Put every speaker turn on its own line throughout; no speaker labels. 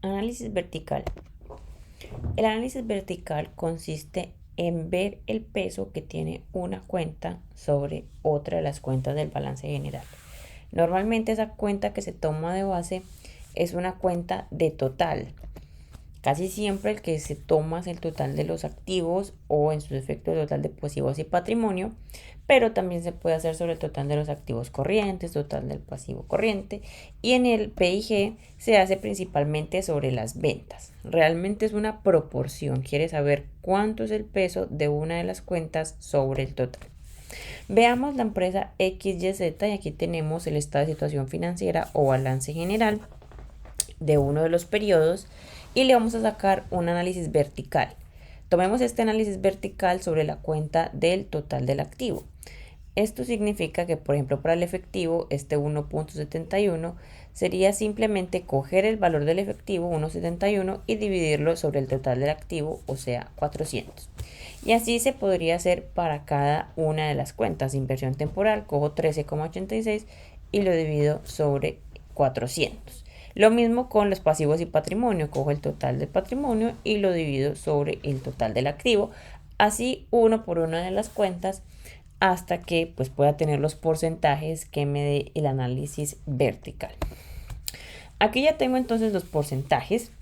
Análisis vertical. El análisis vertical consiste en ver el peso que tiene una cuenta sobre otra de las cuentas del balance general. Normalmente esa cuenta que se toma de base es una cuenta de total. Casi siempre el que se toma es el total de los activos o en su defecto el total de pasivos y patrimonio, pero también se puede hacer sobre el total de los activos corrientes, total del pasivo corriente, y en el PIG se hace principalmente sobre las ventas. Realmente es una proporción, quiere saber cuánto es el peso de una de las cuentas sobre el total. Veamos la empresa XYZ y aquí tenemos el estado de situación financiera o balance general de uno de los periodos y le vamos a sacar un análisis vertical. Tomemos este análisis vertical sobre la cuenta del total del activo. Esto significa que, por ejemplo, para el efectivo, este 1.71 sería simplemente coger el valor del efectivo, 1.71, y dividirlo sobre el total del activo, o sea, 400. Y así se podría hacer para cada una de las cuentas. Inversión temporal, cojo 13,86 y lo divido sobre 400. Lo mismo con los pasivos y patrimonio. Cojo el total del patrimonio y lo divido sobre el total del activo. Así uno por una de las cuentas hasta que pues pueda tener los porcentajes que me dé el análisis vertical. Aquí ya tengo entonces los porcentajes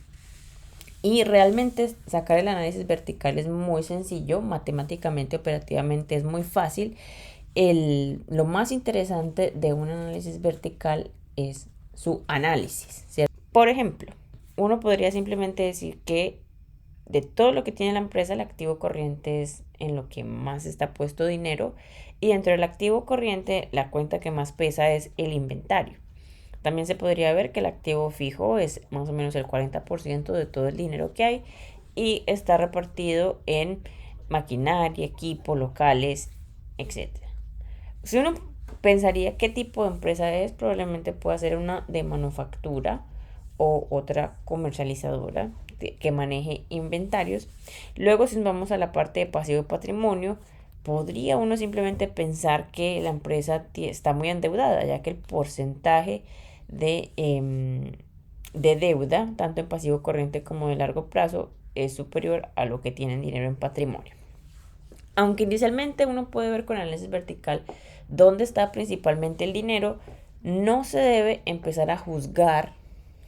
y realmente sacar el análisis vertical es muy sencillo, matemáticamente, operativamente es muy fácil. Lo más interesante de un análisis vertical es su análisis, ¿cierto? Por ejemplo, uno podría simplemente decir que de todo lo que tiene la empresa, el activo corriente es en lo que más está puesto dinero y dentro del activo corriente la cuenta que más pesa es el inventario. También se podría ver que el activo fijo es más o menos el 40% de todo el dinero que hay y está repartido en maquinaria, equipo, locales, etc. Si uno pensaría qué tipo de empresa es, probablemente pueda ser una de manufactura o otra comercializadora que maneje inventarios. Luego, si nos vamos a la parte de pasivo y patrimonio, podría uno simplemente pensar que la empresa está muy endeudada, ya que el porcentaje de deuda, tanto en pasivo corriente como de largo plazo, es superior a lo que tienen dinero en patrimonio. Aunque inicialmente uno puede ver con análisis vertical dónde está principalmente el dinero, no se debe empezar a juzgar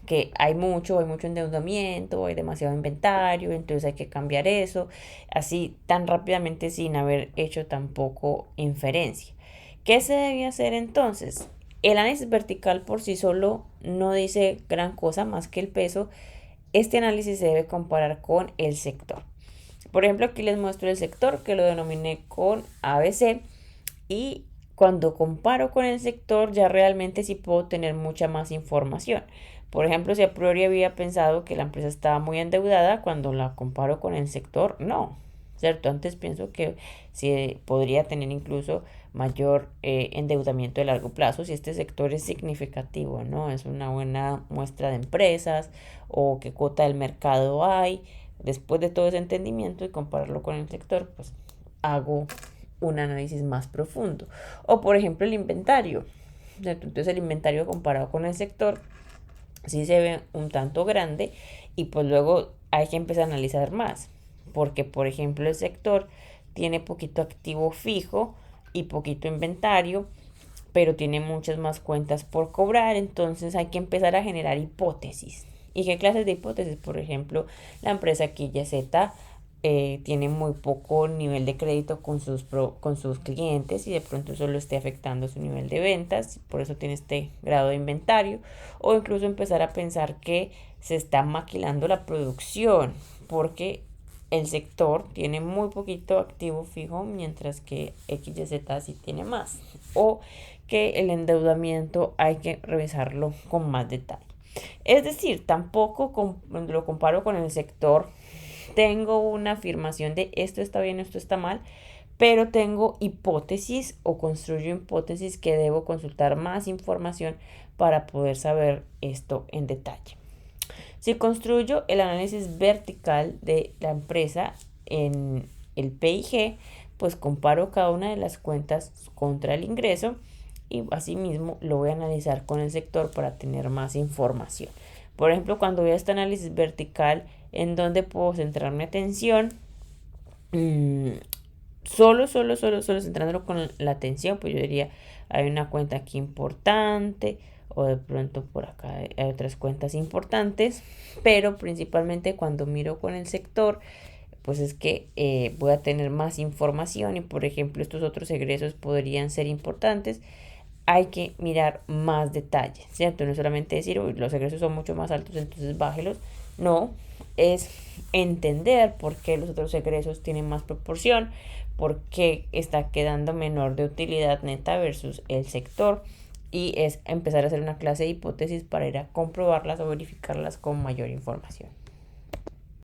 que hay mucho endeudamiento, hay demasiado inventario, entonces hay que cambiar eso, así tan rápidamente sin haber hecho tampoco inferencia. ¿Qué se debe hacer entonces? El análisis vertical por sí solo no dice gran cosa más que el peso. Este análisis se debe comparar con el sector. Por ejemplo, aquí les muestro el sector que lo denominé con ABC y cuando comparo con el sector ya realmente sí puedo tener mucha más información. Por ejemplo, si a priori había pensado que la empresa estaba muy endeudada, cuando la comparo con el sector, no, ¿cierto? Antes pienso que sí podría tener incluso mayor endeudamiento de largo plazo si este sector es significativo, ¿no? Es una buena muestra de empresas o qué cuota del mercado hay. Después de todo ese entendimiento y compararlo con el sector, pues hago un análisis más profundo. O por ejemplo el inventario. Entonces el inventario comparado con el sector sí se ve un tanto grande y pues luego hay que empezar a analizar más. Porque por ejemplo el sector tiene poquito activo fijo y poquito inventario, pero tiene muchas más cuentas por cobrar, entonces hay que empezar a generar hipótesis. ¿Y qué clases de hipótesis? Por ejemplo, la empresa XYZ tiene muy poco nivel de crédito con sus clientes y de pronto eso lo esté afectando su nivel de ventas, por eso tiene este grado de inventario, o incluso empezar a pensar que se está maquilando la producción porque el sector tiene muy poquito activo fijo, mientras que XYZ sí tiene más, o que el endeudamiento hay que revisarlo con más detalle. Es decir, tampoco lo comparo con el sector, tengo una afirmación de esto está bien, esto está mal, pero tengo hipótesis o construyo hipótesis que debo consultar más información para poder saber esto en detalle. Si construyo el análisis vertical de la empresa en el PIG, pues comparo cada una de las cuentas contra el ingreso y asimismo lo voy a analizar con el sector para tener más información. Por ejemplo, cuando veo este análisis vertical, ¿en dónde puedo centrar mi atención? Solo centrándolo con la atención, pues yo diría, hay una cuenta aquí importante, o de pronto por acá hay otras cuentas importantes, pero principalmente cuando miro con el sector, pues es que voy a tener más información y por ejemplo estos otros egresos podrían ser importantes. Hay que mirar más detalles, ¿cierto? No es solamente decir, uy, los egresos son mucho más altos, entonces bájelos. No, es entender por qué los otros egresos tienen más proporción, por qué está quedando menor de utilidad neta versus el sector. Y es empezar a hacer una clase de hipótesis para ir a comprobarlas o verificarlas con mayor información.